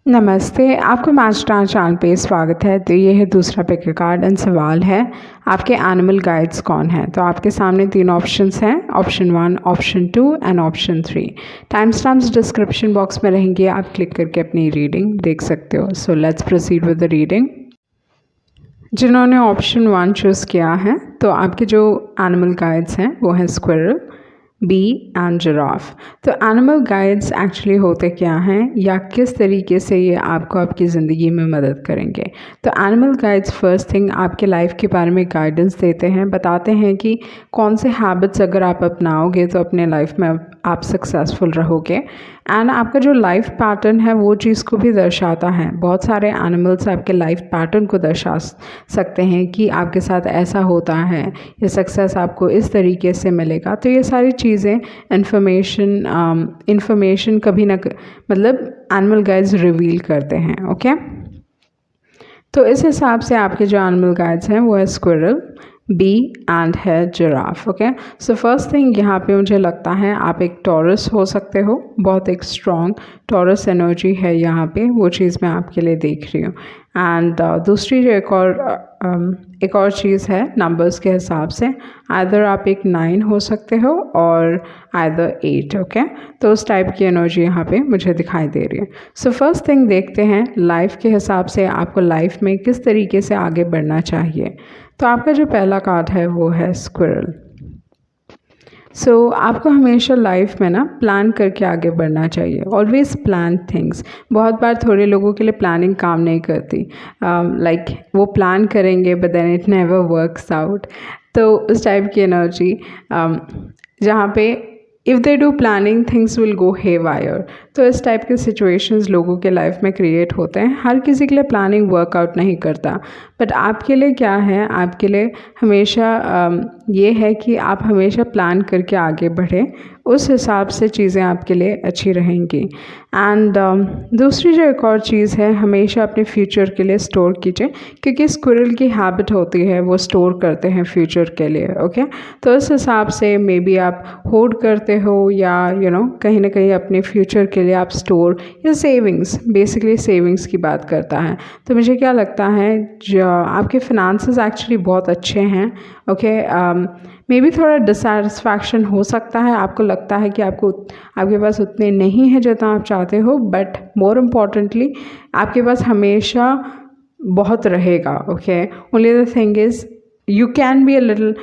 नमस्ते, आपको master channel पे स्वागत है। तो ये है दूसरा पिक कार्ड एंड सवाल है आपके एनिमल गाइड्स कौन है। तो आपके सामने 3 ऑप्शंस हैं, option 1, option 2 and option 3। Time stamps description box में रहेंगे, आप क्लिक करके अपनी रीडिंग देख सकते हो। So let's proceed with the reading. जिन्होंने ऑप्शन 1 चूज़ किया है, तो आपके जो एनिमल गाइड्स हैं वो हैं स्क्विरल, बी एंड जिराफ। तो एनिमल गाइड्स एक्चुअली होते क्या हैं या किस तरीके से ये आपको आपकी ज़िंदगी में मदद करेंगे। तो एनिमल गाइड्स फर्स्ट थिंग आपके लाइफ के बारे में गाइडेंस देते हैं, बताते हैं कि कौन से हैबिट्स अगर आप अपनाओगे तो अपने लाइफ में आप सक्सेसफुल रहोगे। एंड आपका जो लाइफ पैटर्न है वो चीज़ को भी दर्शाता है। बहुत सारे एनिमल्स आपके लाइफ पैटर्न को दर्शा सकते हैं कि आपके साथ ऐसा होता है, ये सक्सेस आपको इस तरीके से मिलेगा। तो ये सारी चीज़ें इन्फॉर्मेशन कभी ना मतलब एनिमल गाइड्स रिवील करते हैं। ओके, तो इस हिसाब से आपके जो एनिमल गाइड्स हैं वो है स्क्विरल, बी एंड है giraffe. Okay, so first thing यहाँ पे मुझे लगता है आप एक टॉरस हो सकते हो। बहुत एक स्ट्रॉन्ग टॉरस एनर्जी है यहाँ पे, वो चीज़ मैं आपके लिए देख रही हूँ। एंड दूसरी जो एक और चीज़ है नंबर्स के हिसाब से, आइदर आप एक 9 हो सकते हो और आइदर 8। ओके, तो उस टाइप की एनर्जी यहाँ पे मुझे दिखाई दे रही है। सो फर्स्ट थिंग देखते हैं लाइफ के हिसाब से आपको लाइफ में किस तरीके से आगे बढ़ना चाहिए। तो आपका जो पहला कार्ड है वो है स्क्विरल। सो आपको हमेशा लाइफ में ना प्लान करके आगे बढ़ना चाहिए। Always plan things. बहुत बार थोड़े लोगों के लिए प्लानिंग काम नहीं करती। लाइक वो प्लान करेंगे but then it never works out. तो उस टाइप की एनर्जी जहाँ पे if they do planning things will go haywire. तो इस टाइप के सिचुएशंस लोगों के लाइफ में क्रिएट होते हैं। हर किसी के लिए प्लानिंग वर्कआउट नहीं करता, बट आपके लिए क्या है, आपके लिए हमेशा ये है कि आप हमेशा प्लान करके आगे बढ़ें, उस हिसाब से चीज़ें आपके लिए अच्छी रहेंगी। एंड दूसरी जो एक और चीज़ है, हमेशा अपने फ्यूचर के लिए स्टोर कीजिए, क्योंकि स्क्विरल की हैबिट होती है वो स्टोर करते हैं फ्यूचर के लिए। ओके, तो इस हिसाब से मे बी आप होल्ड करते हो या कहीं ना कहीं अपने फ्यूचर के लिए आप स्टोर या सेविंग्स, बेसिकली सेविंग्स की बात करता है। तो मुझे क्या लगता है, जो आपके फिनांसेस एक्चुअली बहुत अच्छे हैं। ओके, मे बी थोड़ा डिससेटिस्फैक्शन हो सकता है, आपको लगता है कि आपके पास उतने नहीं है जितना आप चाहते हो, बट मोर इम्पॉर्टेंटली आपके पास हमेशा बहुत रहेगा। Okay, only the thing is you can be a little,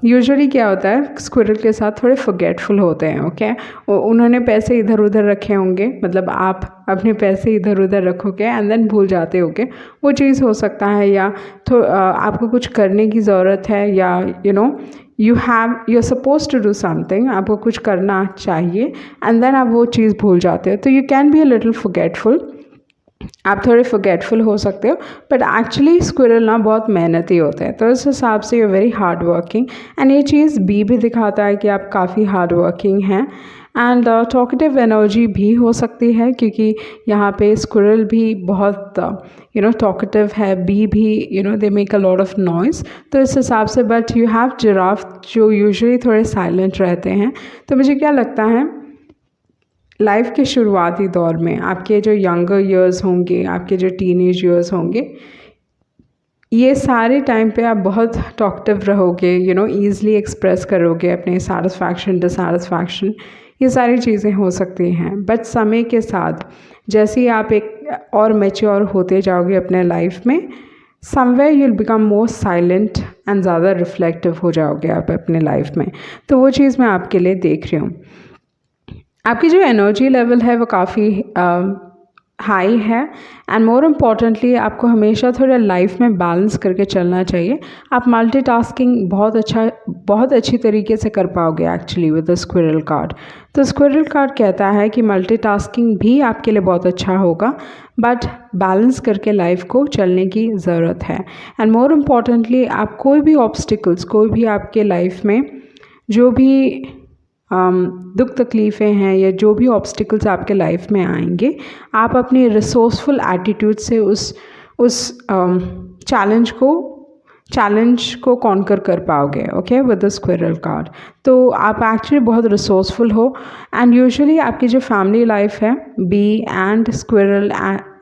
usually क्या होता है स्क्विरल के साथ थोड़े फॉरगेटफुल होते हैं। ओके, उन्होंने पैसे इधर उधर रखे होंगे, मतलब आप अपने पैसे इधर उधर रखोगे एंड देन भूल जाते होगे, वो चीज़ हो सकता है। या तो आपको कुछ करने की ज़रूरत है, या you are suppose to do something, आपको कुछ करना चाहिए एंड देन आप वो चीज़ भूल जाते हो। तो you can be a little forgetful, आप थोड़े फॉरगेटफुल हो सकते हो, बट एक्चुअली स्क्विरल ना बहुत मेहनती होते हैं। तो इस हिसाब से you very hard working, and ये चीज़ बी भी दिखाता है कि आप काफ़ी हार्ड वर्किंग हैं। एंड टॉकेटिव एनर्जी भी हो सकती है, क्योंकि यहाँ पे स्क्विरल भी बहुत टॉकेटिव है, बी भी they make a lot of noise. तो इस हिसाब से, बट यू हैव जिराफ जो यूजुअली थोड़े साइलेंट रहते हैं। तो मुझे क्या लगता है, लाइफ के शुरुआती दौर में आपके जो यंगर ईयर्स होंगे, आपके जो टीनेज ईयर्स होंगे, ये सारे टाइम पे आप बहुत टॉकटिव रहोगे, ईज़िली एक्सप्रेस करोगे अपने सैटिस्फैक्शन डिससैटिस्फैक्शन, ये सारी चीज़ें हो सकती हैं। बट समय के साथ जैसे ही आप एक और मैच्योर होते जाओगे अपने लाइफ में, somewhere you will become more silent and ज़्यादा रिफ्लेक्टिव हो जाओगे आप अपने लाइफ में। तो वो चीज़ मैं आपके लिए देख रही हूँ। आपकी जो एनर्जी लेवल है वो काफ़ी हाई है, एंड मोर इम्पॉर्टेंटली आपको हमेशा थोड़ा लाइफ में बैलेंस करके चलना चाहिए। आप मल्टीटास्किंग बहुत अच्छी तरीके से कर पाओगे actually with the squirrel card. तो स्क्विरल कार्ड कहता है कि मल्टीटास्किंग भी आपके लिए बहुत अच्छा होगा, बट बैलेंस करके लाइफ को चलने की ज़रूरत है। एंड मोर इम्पॉर्टेंटली आप कोई भी ऑब्स्टिकल्स, कोई भी आपके लाइफ में जो भी दुख तकलीफ़ें हैं या जो भी ऑब्स्टिकल्स आपके लाइफ में आएंगे, आप अपनी रिसोर्सफुल एटीट्यूड से उस चैलेंज को चैलेंज को कॉन्कर कर पाओगे, okay, with the squirrel card. तो आप एक्चुअली बहुत रिसोर्सफुल हो एंड यूजुअली आपकी जो फैमिली लाइफ है, bee and squirrel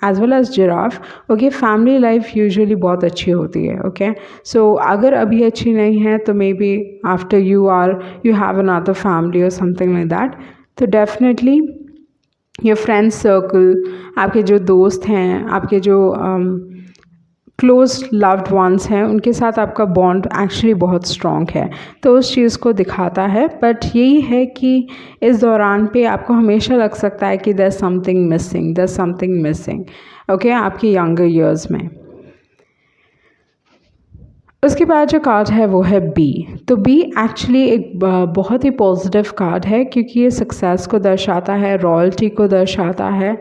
as well as giraffe, okay, family life usually बहुत अच्छी होती है, ओके। सो अगर अभी अच्छी नहीं है तो may be after you have another family और समथिंग लाइक दैट, तो डेफिनेटली योर फ्रेंड्स सर्कल, आपके जो दोस्त हैं, आपके जो क्लोज लव्ड वंस हैं, उनके साथ आपका बॉन्ड एक्चुअली बहुत स्ट्रॉन्ग है, तो उस चीज़ को दिखाता है। बट यही है कि इस दौरान पे आपको हमेशा लग सकता है कि there's something missing, ओके, आपके यंगर ईयर्स में। उसके बाद जो कार्ड है वो है बी। तो बी एक्चुअली एक बहुत ही पॉजिटिव कार्ड है, क्योंकि ये सक्सेस को दर्शाता है, रॉयल्टी को दर्शाता है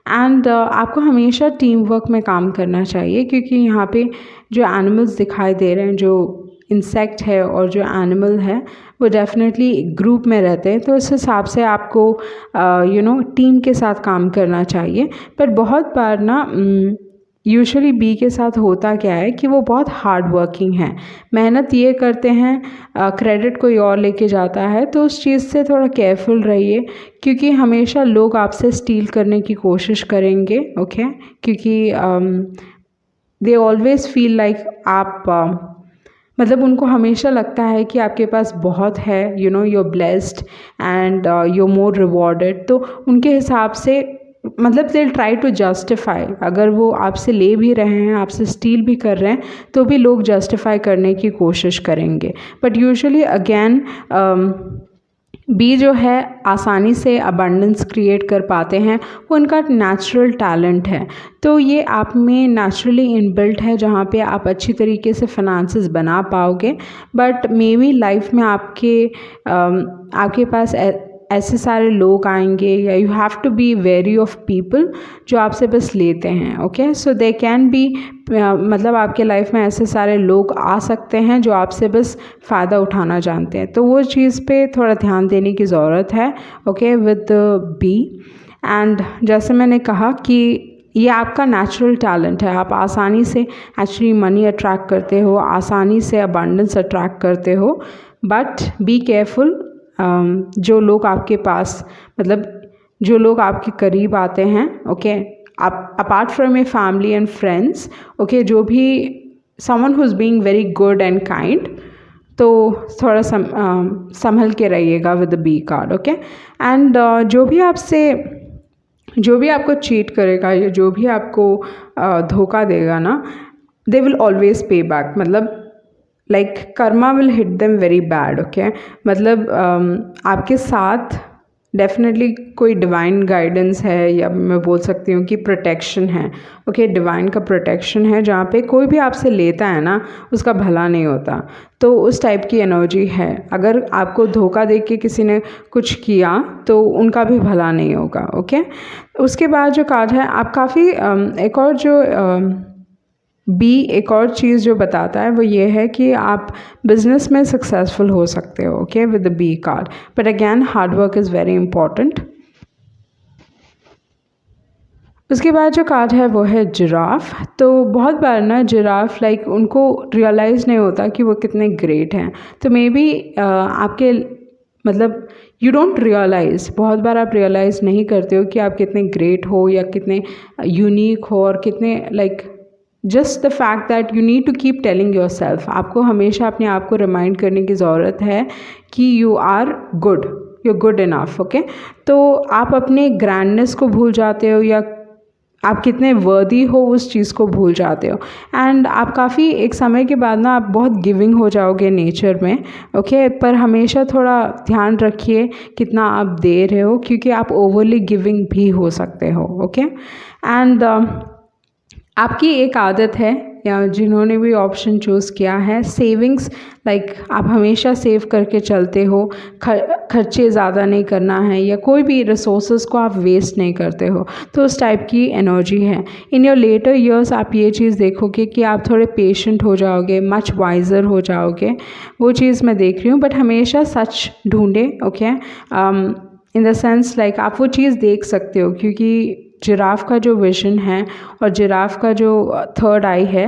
एंड आपको हमेशा टीम वर्क में काम करना चाहिए, क्योंकि यहाँ पे जो एनिमल्स दिखाई दे रहे हैं, जो इंसेक्ट है और जो एनिमल है, वो डेफिनेटली ग्रुप में रहते हैं। तो इस हिसाब से आपको टीम के साथ काम करना चाहिए। पर बहुत बार ना यूजुअली बी के साथ होता क्या है कि वो बहुत हार्ड वर्किंग हैं, मेहनत ये करते हैं, क्रेडिट कोई और लेके जाता है, तो उस चीज़ से थोड़ा केयरफुल रहिए, क्योंकि हमेशा लोग आपसे स्टील करने की कोशिश करेंगे, ओके, क्योंकि दे ऑलवेज़ फील लाइक आप मतलब उनको हमेशा लगता है कि आपके पास बहुत है, you are blessed and you more rewarded. तो उनके हिसाब से मतलब दे ट्राई टू जस्टिफाई, अगर वो आपसे ले भी रहे हैं, आपसे स्टील भी कर रहे हैं, तो भी लोग जस्टिफाई करने की कोशिश करेंगे। बट यूजुअली अगेन बी जो है आसानी से अबंडेंस क्रिएट कर पाते हैं, वो उनका नेचुरल टैलेंट है। तो ये आप में नेचुरली इनबिल्ट है, जहाँ पे आप अच्छी तरीके से फाइनेंसेस बना पाओगे। बट मे बी लाइफ में आपके पास ऐसे सारे लोग आएंगे, या you have to be very of people जो आपसे बस लेते हैं, okay. So they can be मतलब आपके लाइफ में ऐसे सारे लोग आ सकते हैं जो आपसे बस फ़ायदा उठाना जानते हैं, तो वो चीज़ पे थोड़ा ध्यान देने की ज़रूरत है, ओके, विद बी। एंड जैसे मैंने कहा कि ये आपका नेचुरल टैलेंट है, आप आसानी से एक्चुअली मनी अट्रैक्ट करते हो, आसानी से अबंडेंस अट्रैक्ट करते हो। बट बी केयरफुल, जो लोग आपके पास मतलब जो लोग आपके करीब आते हैं, ओके, आप apart from your family and friends, okay, जो भी someone who is being very good and kind, तो थोड़ा संभल के रहिएगा with the bee card, okay. And जो भी आपको चीट करेगा या जो भी आपको धोखा देगा ना, they will always pay back, मतलब like karma will hit them very bad, okay. मतलब आपके साथ डेफिनेटली कोई डिवाइन गाइडेंस है, या मैं बोल सकती हूँ कि प्रोटेक्शन है, ओके, डिवाइन का प्रोटेक्शन है, जहाँ पे कोई भी आपसे लेता है ना, उसका भला नहीं होता। तो उस टाइप की एनर्जी है। अगर आपको धोखा दे के किसी ने कुछ किया तो उनका भी भला नहीं होगा, ओके। उसके बाद जो कार्ड है, आप काफ़ी एक और चीज़ जो बताता है वो ये है कि आप बिजनेस में सक्सेसफुल हो सकते हो, okay, with the bee card. But again hard work is very important. उसके बाद जो कार्ड है वो है जिराफ। तो बहुत बार ना जिराफ लाइक उनको रियलाइज़ नहीं होता कि वो कितने ग्रेट हैं। तो मे बी आपके मतलब यू डोंट रियलाइज़, बहुत बार आप रियलाइज़ नहीं करते हो कि आप कितने ग्रेट हो या कितने यूनिक हो, और कितने like just the fact that you need to keep telling your self, आपको हमेशा अपने आप को रिमाइंड करने की ज़रूरत है कि you are good, you are good enough, okay. तो आप अपने ग्रैंडनेस को भूल जाते हो, या आप कितने वर्दी हो उस चीज़ को भूल जाते हो। एंड आप काफ़ी एक समय के बाद ना आप बहुत गिविंग हो जाओगे नेचर में, ओके। पर हमेशा थोड़ा ध्यान रखिए कितना आप दे रहे हो, क्योंकि आप ओवरली गिविंग भी हो सकते हो, ओके। एंड आपकी एक आदत है, या जिन्होंने भी ऑप्शन चूज़ किया है, सेविंग्स, लाइक आप हमेशा सेव करके चलते हो, खर्चे ज़्यादा नहीं करना है, या कोई भी रिसोर्सेज को आप वेस्ट नहीं करते हो, तो उस टाइप की एनर्जी है। इन योर लेटर ईयर्स आप ये चीज़ देखोगे कि आप थोड़े पेशेंट हो जाओगे, मच वाइजर हो जाओगे, वो चीज़ मैं देख रही हूँ। बट हमेशा सच ढूंढे, okay, in the sense like आप वो चीज़ देख सकते हो, क्योंकि जिराफ का जो विज़न है और जिराफ का जो थर्ड आई है,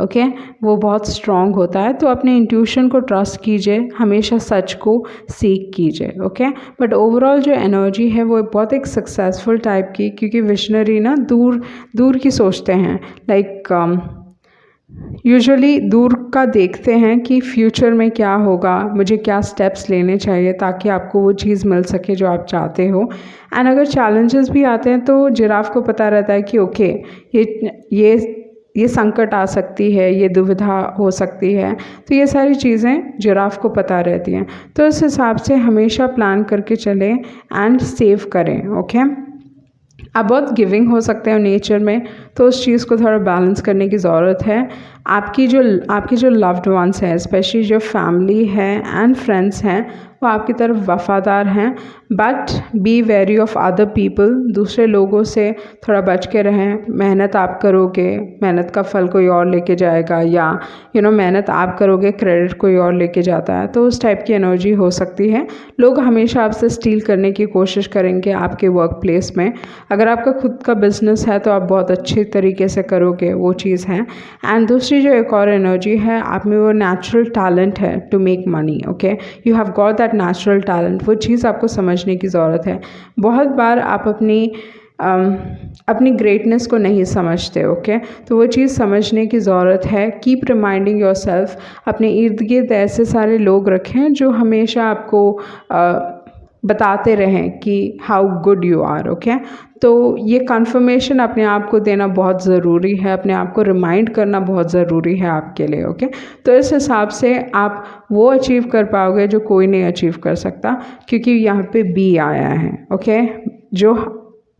ओके, वो बहुत स्ट्रॉन्ग होता है। तो अपने इंट्यूशन को ट्रस्ट कीजिए, हमेशा सच को सीख कीजिए, ओके। बट ओवरऑल जो एनर्जी है वो बहुत एक सक्सेसफुल टाइप की, क्योंकि विशनरी ना दूर दूर की सोचते हैं, लाइक यूजुअली दूर का देखते हैं कि फ्यूचर में क्या होगा, मुझे क्या स्टेप्स लेने चाहिए ताकि आपको वो चीज़ मिल सके जो आप चाहते हो। एंड अगर चैलेंजेस भी आते हैं तो जिराफ को पता रहता है कि ओके, ये संकट आ सकती है, ये दुविधा हो सकती है, तो ये सारी चीज़ें जिराफ को पता रहती हैं। तो इस हिसाब से हमेशा प्लान करके चलें एंड सेव करें, ओके। आप बहुत गिविंग हो सकते हो नेचर में, तो उस चीज़ को थोड़ा बैलेंस करने की ज़रूरत है। आपकी जो लव्ड वंस हैं, स्पेशली जो फैमिली है एंड फ्रेंड्स हैं, वो आपकी तरफ वफ़ादार हैं, but B very of other people. दूसरे लोगों से थोड़ा बच के रहें। मेहनत आप करोगे, मेहनत का फल कोई और लेके जाएगा, या मेहनत आप करोगे, क्रेडिट कोई और लेके जाता है, तो उस टाइप की एनर्जी हो सकती है। लोग हमेशा आपसे स्टील करने की कोशिश करेंगे आपके वर्क प्लेस में। अगर आपका खुद का बिजनेस है तो आप बहुत अच्छे तरीके से करोगे, वो चीज़ है। एंड दूसरी जो एक और एनर्जी है, आप में वो नेचुरल टैलेंट है to make money, okay. You have got that natural talent. वो चीज़ आपको समझने की ज़रूरत है। बहुत बार आप अपनी ग्रेटनेस को नहीं समझते, ओके। तो वो चीज़ समझने की ज़रूरत है। Keep reminding your self. अपने इर्द गिर्द ऐसे सारे लोग रखें जो हमेशा आपको बताते रहें कि how good you are, okay. तो ये कन्फर्मेशन अपने आप को देना बहुत ज़रूरी है, अपने आप को रिमाइंड करना बहुत ज़रूरी है आपके लिए, ओके। तो इस हिसाब से आप वो अचीव कर पाओगे जो कोई नहीं अचीव कर सकता, क्योंकि यहाँ पे बी आया है, ओके। जो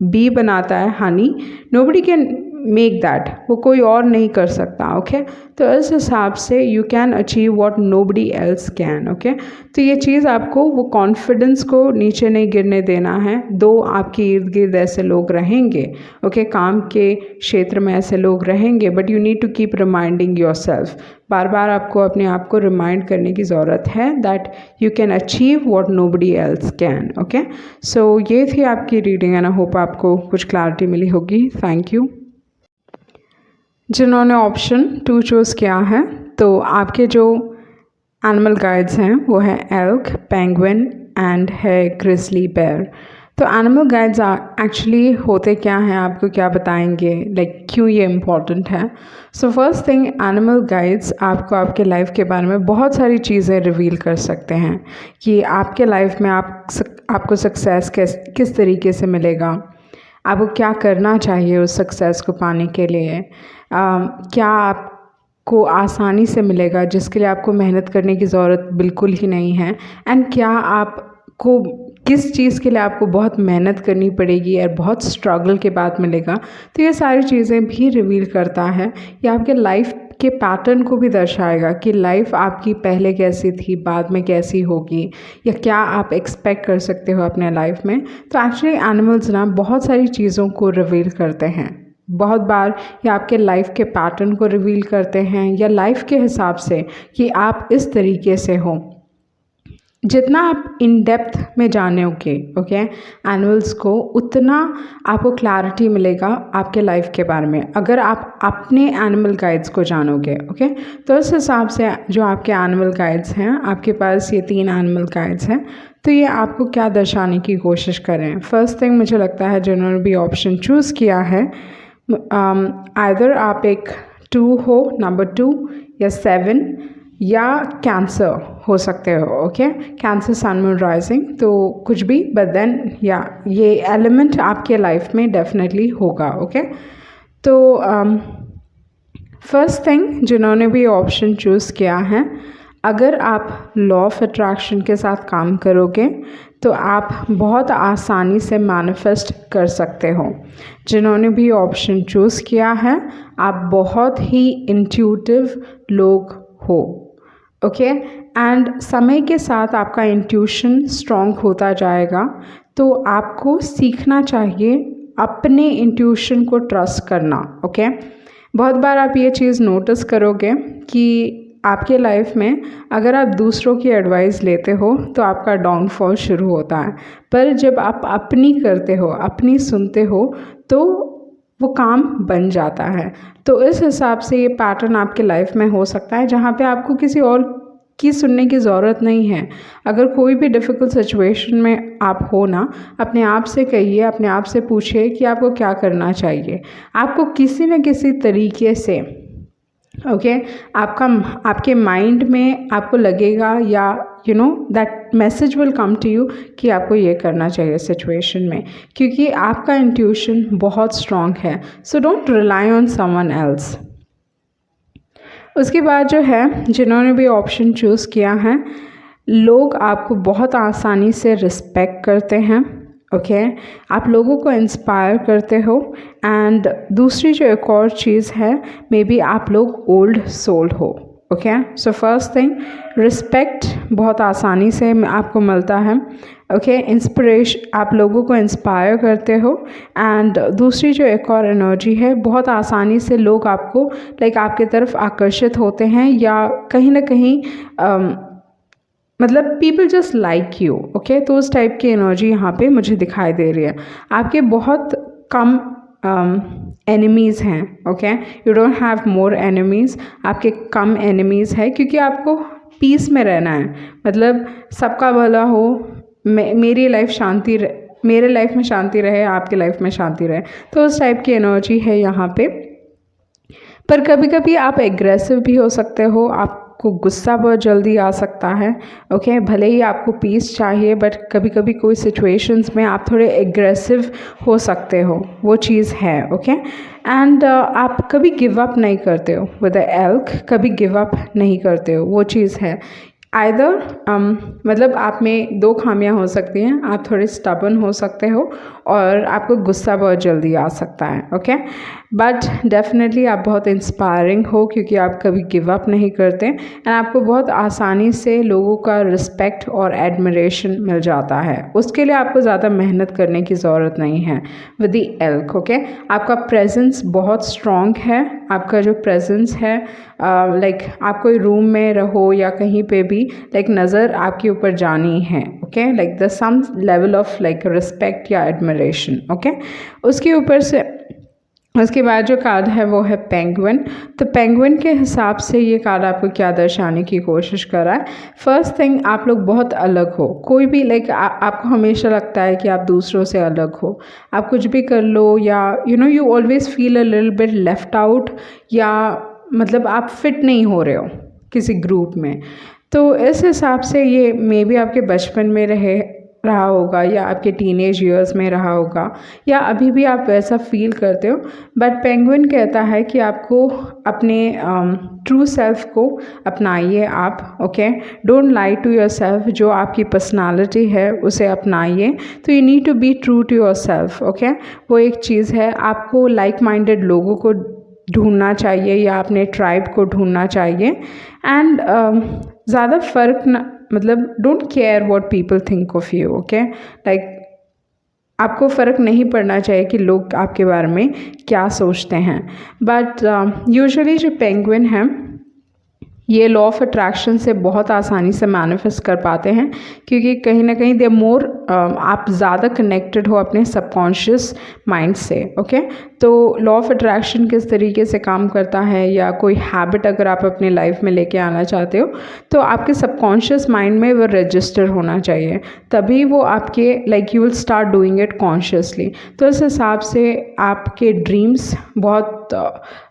बी बनाता है Honey, nobody can make that, वो कोई और नहीं कर सकता, ओके। तो इस हिसाब से you can achieve what nobody else can, okay. तो ये चीज़ आपको वो कॉन्फिडेंस को नीचे नहीं गिरने देना है। दो आपके इर्द गिर्द ऐसे लोग रहेंगे, ओके, काम के क्षेत्र में ऐसे लोग रहेंगे, but you need to keep reminding yourself. बार बार आपको अपने आप को रिमाइंड करने की ज़रूरत है that you can achieve what nobody else can, okay. So ये थी आपकी रीडिंग एंड आई होप आपको कुछ क्लैरिटी मिली होगी। Thank you. जिन्होंने ऑप्शन 2 चूज़ किया है, तो आपके जो एनिमल गाइड्स हैं वो है एल्क, पेंगुइन एंड है ग्रिजली बेयर। तो एनिमल गाइड्स एक्चुअली होते क्या हैं, आपको क्या बताएंगे, लाइक क्यों ये इम्पॉर्टेंट है। So first thing, animal guides आपको आपके लाइफ के बारे में बहुत सारी चीज़ें रिवील कर सकते हैं कि आपके लाइफ में आपको सक्सेस किस तरीके से मिलेगा, आपको क्या करना चाहिए उस सक्सेस को पाने के लिए, क्या आपको आसानी से मिलेगा जिसके लिए आपको मेहनत करने की ज़रूरत बिल्कुल ही नहीं है, एंड क्या आपको किस चीज़ के लिए आपको बहुत मेहनत करनी पड़ेगी और बहुत स्ट्रगल के बाद मिलेगा। तो ये सारी चीज़ें भी रिवील करता है। ये आपके लाइफ के पैटर्न को भी दर्शाएगा कि लाइफ आपकी पहले कैसी थी, बाद में कैसी होगी, या क्या आप एक्सपेक्ट कर सकते हो अपने लाइफ में। तो एक्चुअली एनिमल्स ना बहुत सारी चीज़ों को रिवील करते हैं। बहुत बार ये आपके लाइफ के पैटर्न को रिवील करते हैं, या लाइफ के हिसाब से कि आप इस तरीके से हो। जितना आप इन डेप्थ में जानोगे, ओके, एनिमल्स को, उतना आपको क्लैरिटी मिलेगा आपके लाइफ के बारे में, अगर आप अपने एनिमल गाइड्स को जानोगे, ओके। तो इस हिसाब से जो आपके एनिमल गाइड्स हैं, आपके पास ये 3 एनिमल गाइड्स हैं, तो ये आपको क्या दर्शाने की कोशिश करें। फर्स्ट थिंग, मुझे लगता है जिन्होंने भी ऑप्शन चूज़ किया है, आइदर आप एक 2 हो, नंबर 2 या 7 या कैंसर हो सकते हो, ओके। कैंसर, सन, मून, राइजिंग, तो कुछ भी, बट देन या ये एलिमेंट आपके लाइफ में डेफिनेटली होगा, ओके। तो फर्स्ट थिंग, जिन्होंने भी ऑप्शन चूज़ किया है, अगर आप लॉ ऑफ अट्रैक्शन के साथ काम करोगे तो आप बहुत आसानी से मैनिफेस्ट कर सकते हो। जिन्होंने भी ऑप्शन चूज़ किया है, आप बहुत ही इंट्यूटिव लोग हो, ओके। एंड समय के साथ आपका इंट्यूशन स्ट्रॉन्ग होता जाएगा, तो आपको सीखना चाहिए अपने इंट्यूशन को ट्रस्ट करना, ओके। बहुत बार आप ये चीज़ नोटिस करोगे कि आपके लाइफ में अगर आप दूसरों की एडवाइस लेते हो तो आपका डाउनफॉल शुरू होता है, पर जब आप अपनी करते हो, अपनी सुनते हो, तो वो काम बन जाता है। तो इस हिसाब से ये पैटर्न आपके लाइफ में हो सकता है जहाँ पे आपको किसी और की सुनने की ज़रूरत नहीं है। अगर कोई भी डिफ़िकल्ट सिचुएशन में आप हो ना, अपने आप से कहिए, अपने आप से पूछिए कि आपको क्या करना चाहिए। आपको किसी न किसी तरीके से आपके माइंड में आपको लगेगा या that message will come to you कि आपको ये करना चाहिए सिचुएशन में, क्योंकि आपका इंट्यूशन बहुत स्ट्रॉन्ग है। So don't rely on someone else. उसके बाद जो है, जिन्होंने भी ऑप्शन चूज़ किया है, लोग आपको बहुत आसानी से रिस्पेक्ट करते हैं। आप लोगों को इंस्पायर करते हो। एंड दूसरी जो एक और चीज़ है, मे बी आप लोग ओल्ड सोल हो। सो फर्स्ट थिंग, रिस्पेक्ट बहुत आसानी से आपको मिलता है। इंस्पिरेशन, आप लोगों को इंस्पायर करते हो। एंड दूसरी जो एक और एनर्जी है, बहुत आसानी से लोग आपको आपके तरफ आकर्षित होते हैं, या कहीं ना कहीं मतलब पीपल जस्ट लाइक यू। तो उस टाइप की एनर्जी यहाँ पे मुझे दिखाई दे रही है। आपके बहुत कम एनिमीज़ हैं। You don't have more enemies, आपके कम एनिमीज़ है, क्योंकि आपको पीस में रहना है। मतलब सबका भला हो, मेरी लाइफ मेरे लाइफ में शांति रहे, आपके लाइफ में शांति रहे। तो उस टाइप की एनर्जी है यहाँ पे। पर कभी कभी आप एग्रेसिव भी हो सकते हो, आपको गुस्सा बहुत जल्दी आ सकता है। भले ही आपको पीस चाहिए, बट कभी कभी कोई सिचुएशंस में आप थोड़े एग्रेसिव हो सकते हो, वो चीज़ है। एंड आप कभी गिव अप नहीं करते हो विद द एल्क, कभी गिव अप नहीं करते हो, वो चीज़ है। आइदर मतलब आप में दो खामियां हो सकती हैं, आप थोड़े स्टबर्न हो सकते हो और आपको गुस्सा बहुत जल्दी आ सकता है। बट डेफिनेटली आप बहुत इंस्पायरिंग हो, क्योंकि आप कभी गिव अप नहीं करते एंड आपको बहुत आसानी से लोगों का रिस्पेक्ट और एडमिरेशन मिल जाता है। उसके लिए आपको ज़्यादा मेहनत करने की ज़रूरत नहीं है विद द एल्क। आपका प्रेजेंस बहुत स्ट्रॉन्ग है। आपका जो प्रेजेंस है, आप कोई रूम में रहो या कहीं पे भी, नज़र आपके ऊपर जानी है। The some level of respect या एडमिरेशन। उसके ऊपर से उसके बाद जो कार्ड है वो है पेंगुइन। तो पेंगुइन के हिसाब से ये कार्ड आपको क्या दर्शाने की कोशिश कर रहा है? फर्स्ट थिंग, आप लोग बहुत अलग हो। कोई भी आपको हमेशा लगता है कि आप दूसरों से अलग हो। आप कुछ भी कर लो, या you always feel a little bit left out, या मतलब आप फिट नहीं हो रहे हो किसी ग्रुप में। तो इस हिसाब से ये मे बी आपके बचपन में रहा होगा, या आपके टीनेज ईयर्स में रहा होगा, या अभी भी आप वैसा फील करते हो। बट पेंगुइन कहता है कि आपको अपने ट्रू सेल्फ को अपनाइए आप। Don't lie to your self. जो आपकी पर्सनालिटी है उसे अपनाइए। तो you need to be true to your self. वो एक चीज़ है। आपको लाइक माइंडेड लोगों को ढूंढना चाहिए, या अपने ट्राइब को ढूंढना चाहिए। एंड ज़्यादा फ़र्क ना, मतलब don't care what people think of you. आपको फ़र्क नहीं पड़ना चाहिए कि लोग आपके बारे में क्या सोचते हैं। बट यूजुअली जो पेंगुइन है, ये लॉ ऑफ अट्रैक्शन से बहुत आसानी से मैनिफेस्ट कर पाते हैं, क्योंकि कहीं ना कहीं दे मोर आप ज़्यादा कनेक्टेड हो अपने सबकॉन्शियस माइंड से। तो लॉ ऑफ अट्रैक्शन किस तरीके से काम करता है, या कोई हैबिट अगर आप अपने लाइफ में लेके आना चाहते हो, तो आपके सबकॉन्शियस माइंड में वो रजिस्टर होना चाहिए, तभी वो आपके you will start doing it consciously. तो इस हिसाब से आपके ड्रीम्स बहुत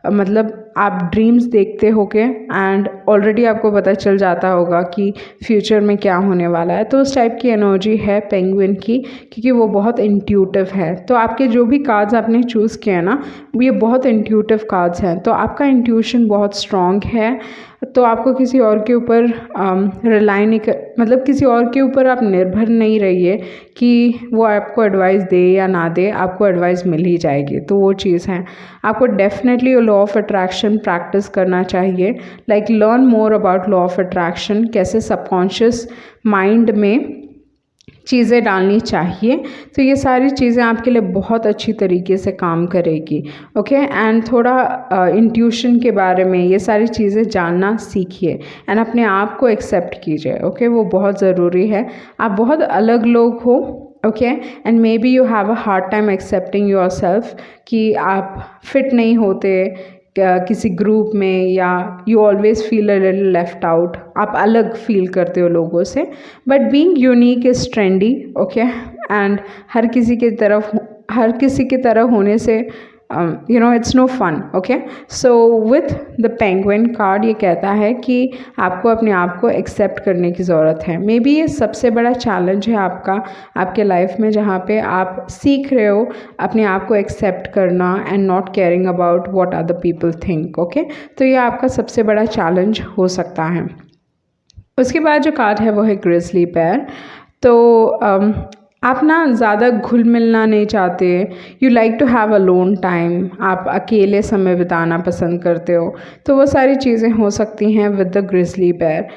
मतलब आप ड्रीम्स देखते होगे, एंड ऑलरेडी आपको पता चल जाता होगा कि फ्यूचर में क्या होने वाला है। तो उस टाइप की एनर्जी है पेंगुइन की, क्योंकि वो बहुत इंट्यूटिव है। तो आपके जो भी कार्ड्स आपने चूज़ किए हैं ना, ये बहुत इंट्यूटिव कार्ड्स हैं। तो आपका इंट्यूशन बहुत स्ट्रॉन्ग है। तो आपको किसी और के ऊपर रिलाई नहीं मतलब किसी और के ऊपर आप निर्भर नहीं रहिए कि वो आपको एडवाइस दे या ना दे, आपको एडवाइस मिल ही जाएगी। तो वो चीज़ है। आपको definitely law of attraction practice करना चाहिए। Learn more about law of attraction, कैसे सबकॉन्शियस माइंड में चीज़ें डालनी चाहिए। तो ये सारी चीज़ें आपके लिए बहुत अच्छी तरीके से काम करेगी। एंड थोड़ा इंट्यूशन के बारे में ये सारी चीज़ें जानना सीखिए, एंड अपने आप को एक्सेप्ट कीजिए। वो बहुत ज़रूरी है। आप बहुत अलग लोग हो, okay, and maybe you have a hard time accepting yourself कि आप फिट नहीं होते किसी ग्रुप में, या you always feel a little left out, आप अलग फील करते हो लोगों से. But being unique is trendy. Okay, and हर किसी की तरह होने से it's no fun. Okay, so with the penguin card ये कहता है कि आपको अपने आप को एक्सेप्ट करने की ज़रूरत है. मे बी ये सबसे बड़ा चैलेंज है आपके लाइफ में, जहाँ पे आप सीख रहे हो अपने आप को एक्सेप्ट करना and not caring about what other people think. Okay, तो ये आपका सबसे बड़ा चैलेंज हो सकता है. उसके बाद जो कार्ड है वो है ग्रिजली बेयर. तो आप ना ज़्यादा घुल मिलना नहीं चाहते. You like to have a lone time, आप अकेले समय बिताना पसंद करते हो. तो वो सारी चीज़ें हो सकती हैं विद द ग्रिजली बेयर.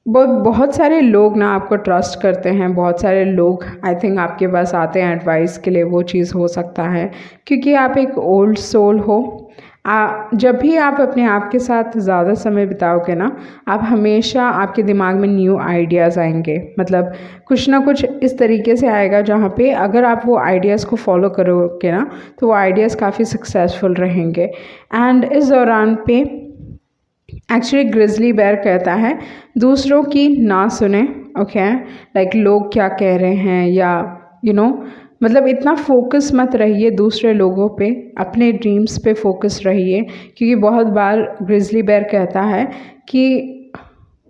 बहुत सारे लोग ना आपको ट्रस्ट करते हैं, बहुत सारे लोग आई थिंक आपके पास आते हैं एडवाइस के लिए. वो चीज़ हो सकता है क्योंकि आप एक ओल्ड सोल हो. जब भी आप अपने आप के साथ ज़्यादा समय बिताओगे ना, आप हमेशा आपके दिमाग में न्यू आइडियाज़ आएंगे. मतलब कुछ ना कुछ इस तरीके से आएगा जहाँ पे अगर आप वो आइडियाज़ को फॉलो करोगे ना, तो वो आइडियाज़ काफ़ी सक्सेसफुल रहेंगे. एंड इस दौरान पे एक्चुअली ग्रिजली बेयर कहता है दूसरों की ना सुने. ओके, लाइक लोग क्या कह रहे हैं, या मतलब इतना फोकस मत रहिए दूसरे लोगों पे, अपने ड्रीम्स पे फोकस रहिए. क्योंकि बहुत बार ग्रिजली बेयर कहता है कि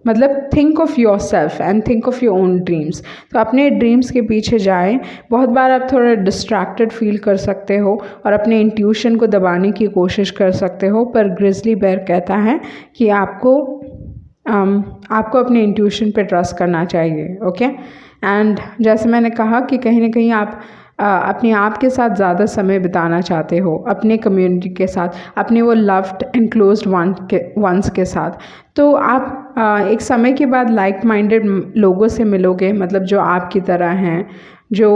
मतलब think of your self and think of your own dreams. तो अपने ड्रीम्स के पीछे जाएं. बहुत बार आप थोड़ा डिस्ट्रैक्टेड फील कर सकते हो और अपने इंट्यूशन को दबाने की कोशिश कर सकते हो, पर ग्रिजली बेयर कहता है कि आपको अपने इंट्यूशन पे ट्रस्ट करना चाहिए. ओके, एंड जैसे मैंने कहा कि कहीं ना कहीं आप अपने आप के साथ ज़्यादा समय बिताना चाहते हो, अपने कम्युनिटी के साथ, अपने वो लव्ड एंड क्लोज्ड वंस के साथ. तो आप एक समय के बाद लाइक माइंडेड लोगों से मिलोगे, मतलब जो आपकी तरह हैं, जो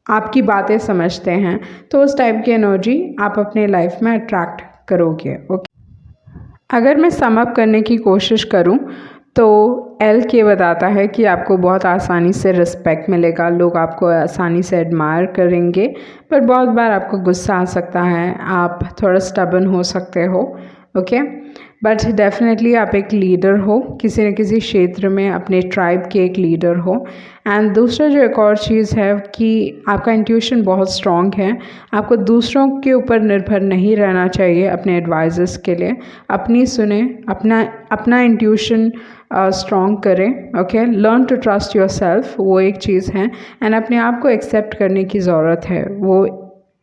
आपकी बातें समझते हैं. तो उस टाइप की एनर्जी आप अपने लाइफ में अट्रैक्ट करोगे. ओके, अगर मैं सम अप करने की कोशिश करूं तो LK बताता है कि आपको बहुत आसानी से रिस्पेक्ट मिलेगा, लोग आपको आसानी से एडमायर करेंगे, पर बहुत बार आपको गुस्सा आ सकता है, आप थोड़ा स्टबन हो सकते हो. ओके, बट डेफिनेटली आप एक लीडर हो, किसी न किसी क्षेत्र में अपने ट्राइब के एक लीडर हो. एंड दूसरा जो एक और चीज़ है कि आपका इंट्यूशन बहुत स्ट्रॉन्ग है. आपको दूसरों के ऊपर निर्भर नहीं रहना चाहिए अपने एडवाइजर्स के लिए. अपनी सुने, अपना इंट्यूशन स्ट्रॉन्ग करें. Okay, learn to trust your self, वो एक चीज़ है. एंड अपने आप को एक्सेप्ट करने की ज़रूरत है.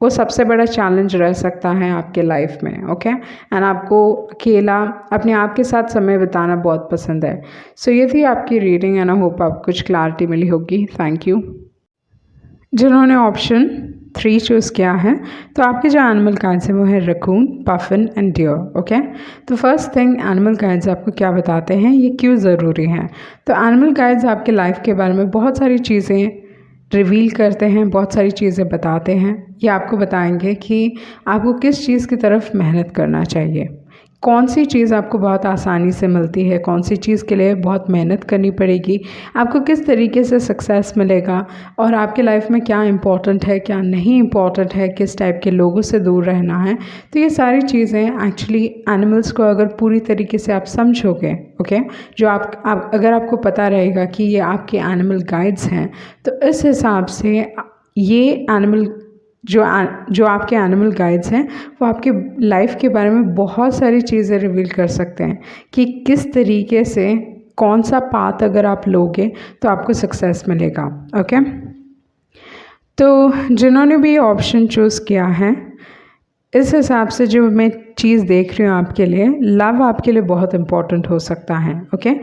वो सबसे बड़ा चैलेंज रह सकता है आपके लाइफ में. ओके, एंड आपको अकेला अपने आप के साथ समय बिताना बहुत पसंद है. सो ये थी आपकी रीडिंग एंड आई होप आपको कुछ क्लैरिटी मिली होगी. Thank you. जिन्होंने ऑप्शन 3 चूज़ किया है, तो आपके जो एनिमल गाइड्स हैं वो है raccoon, puffin and deer. Okay, तो फर्स्ट थिंग, एनिमल गाइड्स आपको क्या बताते हैं, ये क्यों ज़रूरी हैं. तो एनिमल गाइड्स आपके लाइफ के बारे में बहुत सारी चीज़ें रिवील करते हैं, बहुत सारी चीज़ें बताते हैं. ये आपको बताएंगे कि आपको किस चीज़ की तरफ मेहनत करना चाहिए, कौन सी चीज़ आपको बहुत आसानी से मिलती है, कौन सी चीज़ के लिए बहुत मेहनत करनी पड़ेगी, आपको किस तरीके से सक्सेस मिलेगा, और आपके लाइफ में क्या इम्पोर्टेंट है, क्या नहीं इम्पोर्टेंट है, किस टाइप के लोगों से दूर रहना है. तो ये सारी चीज़ें एक्चुअली एनिमल्स को अगर पूरी तरीके से आप समझोगे, ओके, जो आप अगर आपको पता रहेगा कि ये आपके एनिमल गाइड्स हैं, तो इस हिसाब से ये एनिमल जो आपके एनिमल गाइड्स हैं वो आपके लाइफ के बारे में बहुत सारी चीज़ें रिवील कर सकते हैं कि किस तरीके से कौन सा पाथ अगर आप लोगे तो आपको सक्सेस मिलेगा. ओके, तो जिन्होंने भी ऑप्शन चूज़ किया है, इस हिसाब से जो मैं चीज़ देख रही हूँ आपके लिए, लव आपके लिए बहुत इम्पॉर्टेंट हो सकता है. ओके,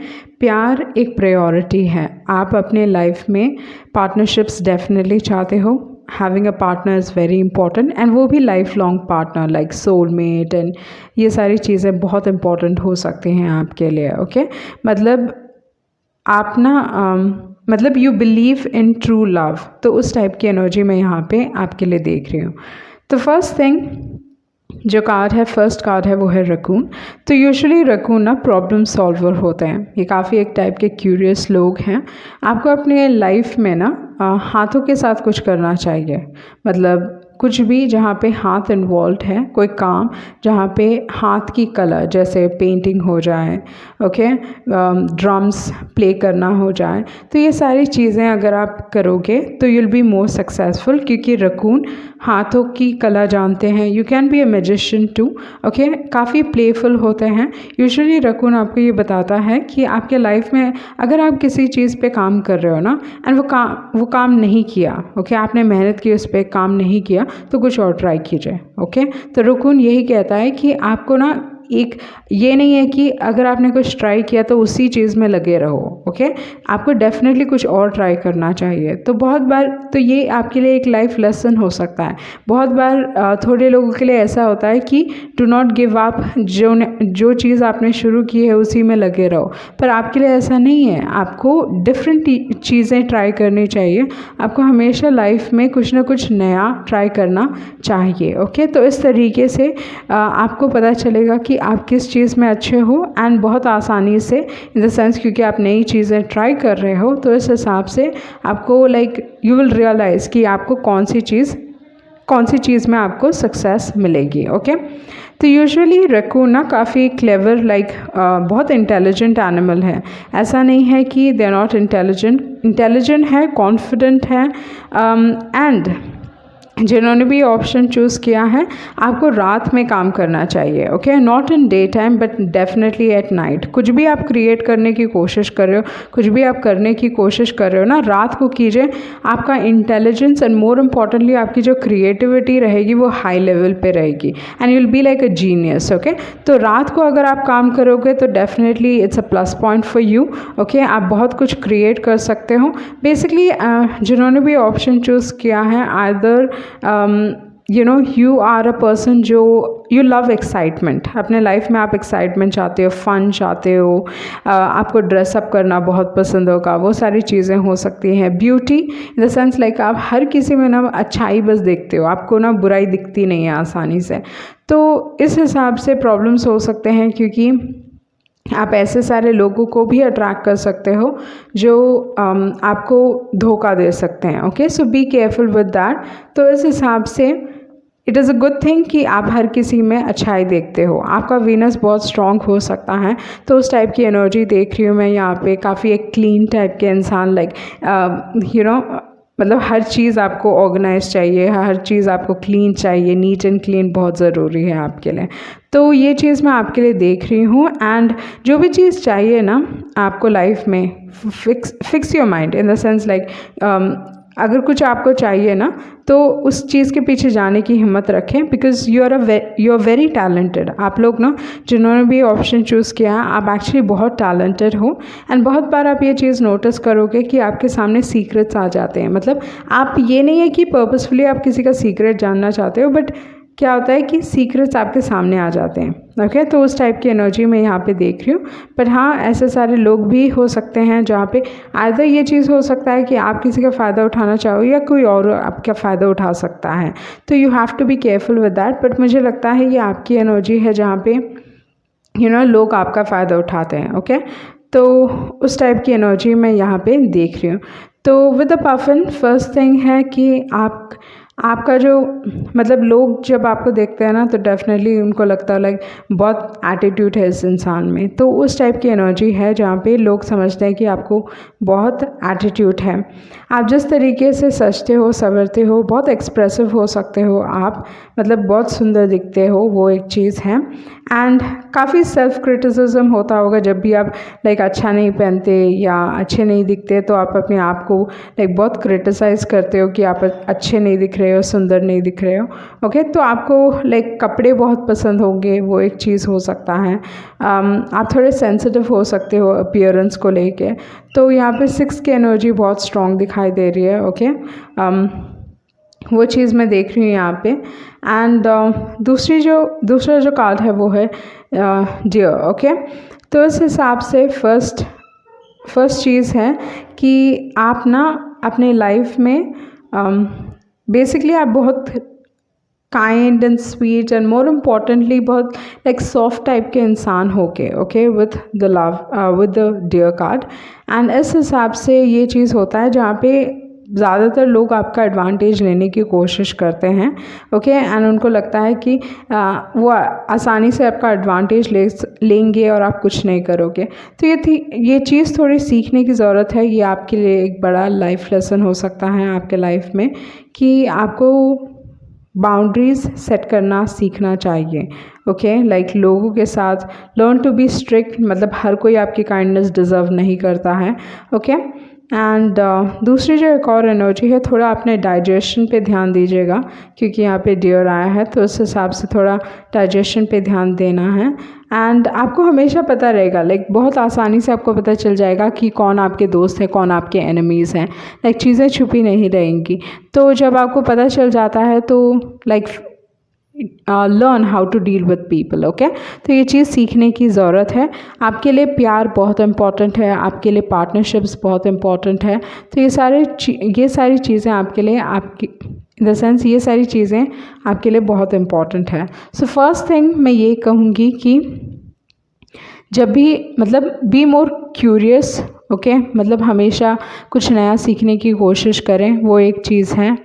प्यार एक प्रायोरिटी है. आप अपने लाइफ में पार्टनरशिप्स डेफिनेटली चाहते हो. Having a partner is very important, and वो भी life long partner like soulmate, and ये सारी चीज़ें बहुत इंपॉर्टेंट हो सकती हैं आपके लिए. ओके, मतलब आप ना मतलब you believe in true love, तो उस टाइप की एनर्जी मैं यहाँ पे आपके लिए देख रही हूँ. तो फर्स्ट थिंग, जो कार्ड है, फर्स्ट कार्ड है वो है रकून। तो यूजुअली रकून ना प्रॉब्लम सॉल्वर होते हैं। ये काफ़ी एक टाइप के क्यूरियस लोग हैं। आपको अपने लाइफ में ना हाथों के साथ कुछ करना चाहिए। मतलब कुछ भी जहाँ पे हाथ इन्वॉल्व है, कोई काम जहाँ पे हाथ की कला, जैसे पेंटिंग हो जाए, ओके, ड्रम्स प्ले करना हो जाए, तो ये सारी चीज़ें अगर आप करोगे तो यूल बी मोर सक्सेसफुल, क्योंकि रकून हाथों की कला जानते हैं। You can be a magician too, okay, काफ़ी प्लेफुल होते हैं। यूजुअली रकून आपको ये बताता है कि आपके लाइफ में अगर आप किसी चीज़ पे काम कर रहे हो ना, एंड वो काम नहीं किया, ओके, आपने मेहनत की, उस पर काम नहीं किया, तो कुछ और ट्राई कीजिए, ओके। तो रकून यही कहता है कि आपको ना एक ये नहीं है कि अगर आपने कुछ ट्राई किया तो उसी चीज़ में लगे रहो, ओके, आपको डेफिनेटली कुछ और ट्राई करना चाहिए। तो बहुत बार तो ये आपके लिए एक लाइफ लेसन हो सकता है। बहुत बार थोड़े लोगों के लिए ऐसा होता है कि डू नॉट गिव अप, जो चीज़ आपने शुरू की है उसी में लगे रहो, पर आपके लिए ऐसा नहीं है। आपको डिफरेंट चीज़ें ट्राई करनी चाहिए। आपको हमेशा लाइफ में कुछ ना कुछ नया ट्राई करना चाहिए, ओके। तो इस तरीके से आपको पता चलेगा कि आप किस चीज़ में अच्छे हो, एंड बहुत आसानी से, इन द सेंस क्योंकि आप नई चीज़ें ट्राई कर रहे हो, तो इस हिसाब से आपको यू विल रियलाइज़ कि आपको कौन सी चीज़ में आपको सक्सेस मिलेगी, ओके। तो यूजुअली रैकून ना काफ़ी क्लेवर, बहुत इंटेलिजेंट एनिमल है। ऐसा नहीं है कि दे आर नॉट इंटेलिजेंट है, कॉन्फिडेंट है, एंड जिन्होंने भी ऑप्शन चूज़ किया है, आपको रात में काम करना चाहिए, okay, not in day time but definitely at night. कुछ भी आप क्रिएट करने की कोशिश कर रहे हो, कुछ भी आप करने की कोशिश कर रहे हो ना, रात को कीजिए। आपका इंटेलिजेंस एंड मोर इम्पॉर्टेंटली आपकी जो क्रिएटिविटी रहेगी वो हाई लेवल पे रहेगी, and you will be like a genius, okay. तो रात को अगर आप काम करोगे तो definitely it's a plus point for you, okay. आप बहुत कुछ क्रिएट कर सकते हो। बेसिकली जिन्होंने भी ऑप्शन चूज़ किया है, either you are a person जो यू लव एक्साइटमेंट। अपने लाइफ में आप एक्साइटमेंट चाहते हो, फन चाहते हो, आपको ड्रेसअप करना बहुत पसंद होगा, वो सारी चीज़ें हो सकती हैं। ब्यूटी इन द सेंस आप हर किसी में ना अच्छाई बस देखते हो, आपको ना बुराई दिखती नहीं है आसानी से। तो इस हिसाब से प्रॉब्लम्स हो सकते हैं, क्योंकि आप ऐसे सारे लोगों को भी अट्रैक्ट कर सकते हो जो आपको धोखा दे सकते हैं, okay. So B careful with that. तो इस हिसाब से it is a good thing कि आप हर किसी में अच्छाई देखते हो। आपका वीनस बहुत स्ट्रॉन्ग हो सकता है, तो उस टाइप की एनर्जी देख रही हूँ मैं यहाँ पे। काफ़ी एक क्लीन टाइप के इंसान, मतलब हर चीज़ आपको ऑर्गेनाइज चाहिए, हर चीज़ आपको क्लीन चाहिए, नीट एंड क्लीन बहुत ज़रूरी है आपके लिए। तो ये चीज़ मैं आपके लिए देख रही हूँ। एंड जो भी चीज़ चाहिए ना आपको लाइफ में, fix your mind in the sense अगर कुछ आपको चाहिए ना, तो उस चीज़ के पीछे जाने की हिम्मत रखें, because you are very talented. आप लोग ना जिन्होंने भी ऑप्शन चूज़ किया है, आप एक्चुअली बहुत टैलेंटेड हो। एंड बहुत बार आप ये चीज़ नोटिस करोगे कि आपके सामने सीक्रेट्स आ जाते हैं। मतलब आप ये नहीं है कि पर्पसफुली आप किसी का सीक्रेट जानना चाहते हो, बट क्या होता है कि सीक्रेट्स आपके सामने आ जाते हैं, ओके। तो उस टाइप की एनर्जी मैं यहाँ पे देख रही हूँ। पर हाँ, ऐसे सारे लोग भी हो सकते हैं जहाँ पे आइदर ये चीज़ हो सकता है कि आप किसी का फ़ायदा उठाना चाहो, या कोई और आपका फ़ायदा उठा सकता है। तो you have to be careful with that. But मुझे लगता है ये आपकी एनर्जी है जहाँ पे लोग आपका फ़ायदा उठाते हैं, ओके। तो उस टाइप की एनर्जी मैं यहाँ पे देख रही हूँ। तो with the person, first thing है कि आपका जो मतलब लोग जब आपको देखते हैं ना, तो डेफिनेटली उनको लगता है बहुत एटीट्यूड है इस इंसान में। तो उस टाइप की एनर्जी है जहाँ पे लोग समझते हैं कि आपको बहुत एटीट्यूड है। आप जिस तरीके से सजते हो, संवरते हो, बहुत एक्सप्रेसिव हो सकते हो आप, मतलब बहुत सुंदर दिखते हो, वो एक चीज़ है। एंड काफ़ी सेल्फ क्रिटिसिज्म होता होगा जब भी आप अच्छा नहीं पहनते या अच्छे नहीं दिखते, तो आप अपने आप को बहुत क्रिटिसाइज़ करते हो कि आप अच्छे नहीं दिख रहे हो, सुंदर नहीं दिख रहे हो, ओके। तो आपको कपड़े बहुत पसंद होंगे, वो एक चीज़ हो सकता है। आप थोड़े सेंसिटिव हो सकते हो अपीयरेंस को लेके। तो यहाँ पे 6 की एनर्जी बहुत स्ट्रॉन्ग दिखाई दे रही है, ओके। वो चीज़ मैं देख रही हूँ यहाँ पे। एंड दूसरा जो कार्ड है वो है डियर, ओके। तो इस हिसाब से फर्स्ट चीज़ है कि आप ना अपने लाइफ में बेसिकली आप बहुत kind and sweet and more importantly बहुत लाइक सॉफ्ट टाइप के इंसान होके okay with the love with the deer card. And इस हिसाब से ये चीज़ होता है जहाँ पे ज़्यादातर लोग आपका एडवांटेज लेने की कोशिश करते हैं ओके एंड उनको लगता है कि वो आसानी से आपका एडवांटेज लेंगे और आप कुछ नहीं करोगे। तो ये चीज़ थोड़ी सीखने की ज़रूरत है। ये आपके लिए एक बड़ा लाइफ लेसन हो सकता है आपके लाइफ में कि आपको बाउंड्रीज सेट करना सीखना चाहिए ओके लाइक लोगों के साथ लर्न टू बी स्ट्रिक्ट, मतलब हर कोई आपकी काइंडनेस डिज़र्व नहीं करता है ओके। एंड दूसरी जो एक और एनर्जी है, थोड़ा अपने डाइजेशन पे ध्यान दीजिएगा क्योंकि यहाँ पे डियर आया है तो उस हिसाब से थोड़ा डाइजेशन पे ध्यान देना है। एंड आपको हमेशा पता रहेगा लाइक बहुत आसानी से आपको पता चल जाएगा कि कौन आपके दोस्त है कौन आपके एनिमीज़ हैं, लाइक चीज़ें छुपी नहीं रहेंगी। तो जब आपको पता चल जाता है तो like learn how to deal with people okay. तो ये चीज़ सीखने की ज़रूरत है। आपके लिए प्यार बहुत इम्पॉर्टेंट है, आपके लिए पार्टनरशिप्स बहुत इम्पॉर्टेंट है। तो ये सारी चीज़ें आपके लिए आपकी इन द सेंस ये सारी चीज़ें आपके लिए बहुत इम्पॉर्टेंट है। सो फर्स्ट थिंग मैं ये कहूँगी कि जब भी मतलब बी मोर क्यूरियस ओके, मतलब हमेशा कुछ नया सीखने की कोशिश करें, वो एक चीज़ है।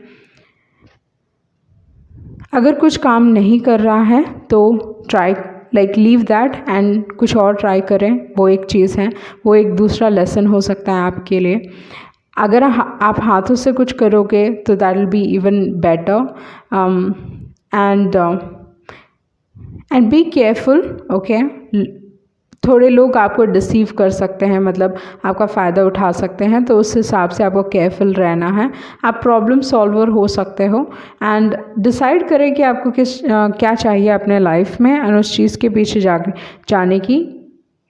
अगर कुछ काम नहीं कर रहा है तो try like leave that and कुछ और ट्राई करें, वो एक चीज़ है, वो एक दूसरा लेसन हो सकता है आपके लिए। अगर आप हाथों से कुछ करोगे तो that will be even better. And be careful okay. थोड़े लोग आपको डिसीव कर सकते हैं, मतलब आपका फ़ायदा उठा सकते हैं, तो उस हिसाब से आपको केयरफुल रहना है। आप प्रॉब्लम सॉल्वर हो सकते हो एंड डिसाइड करें कि आपको क्या चाहिए अपने लाइफ में और उस चीज़ के पीछे जाने की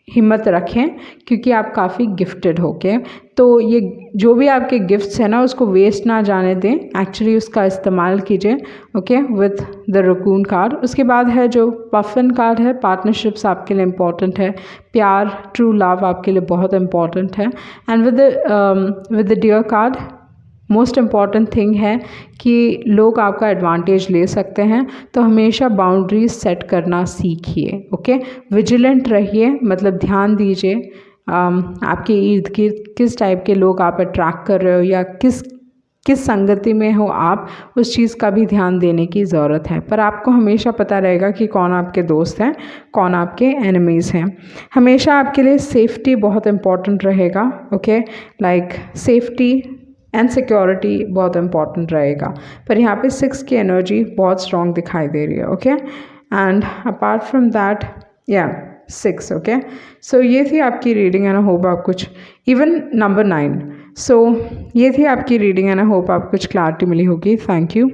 हिम्मत रखें क्योंकि आप काफ़ी गिफ्टेड हो के। तो ये जो भी आपके गिफ्ट्स हैं ना उसको वेस्ट ना जाने दें, एक्चुअली उसका इस्तेमाल कीजिए okay with the raccoon card. उसके बाद है जो पफिन कार्ड है, पार्टनरशिप्स आपके लिए इम्पॉर्टेंट है, प्यार ट्रू लव आपके लिए बहुत इम्पॉर्टेंट है। And with the deer card most important thing है कि लोग आपका एडवांटेज ले सकते हैं, तो हमेशा बाउंड्रीज सेट करना सीखिए ओके। विजिलेंट रहिए, मतलब ध्यान दीजिए आपके इर्द गिर्द किस टाइप के लोग आप अट्रैक्ट कर रहे हो या किस संगति में हो आप, उस चीज़ का भी ध्यान देने की ज़रूरत है। पर आपको हमेशा पता रहेगा कि कौन आपके दोस्त हैं कौन आपके एनिमीज़ हैं। हमेशा आपके लिए सेफ्टी बहुत इम्पॉर्टेंट रहेगा okay, like safety and security बहुत इम्पॉर्टेंट रहेगा। पर यहाँ पे 6 की एनर्जी बहुत स्ट्रॉन्ग दिखाई दे रही है okay. And apart from that 6 okay. So ये थी आपकी रीडिंग एंड आई होप आप कुछ इवन नंबर 9। सो ये थी आपकी रीडिंग एंड आई होप आप कुछ क्लैरिटी मिली होगी। Thank you.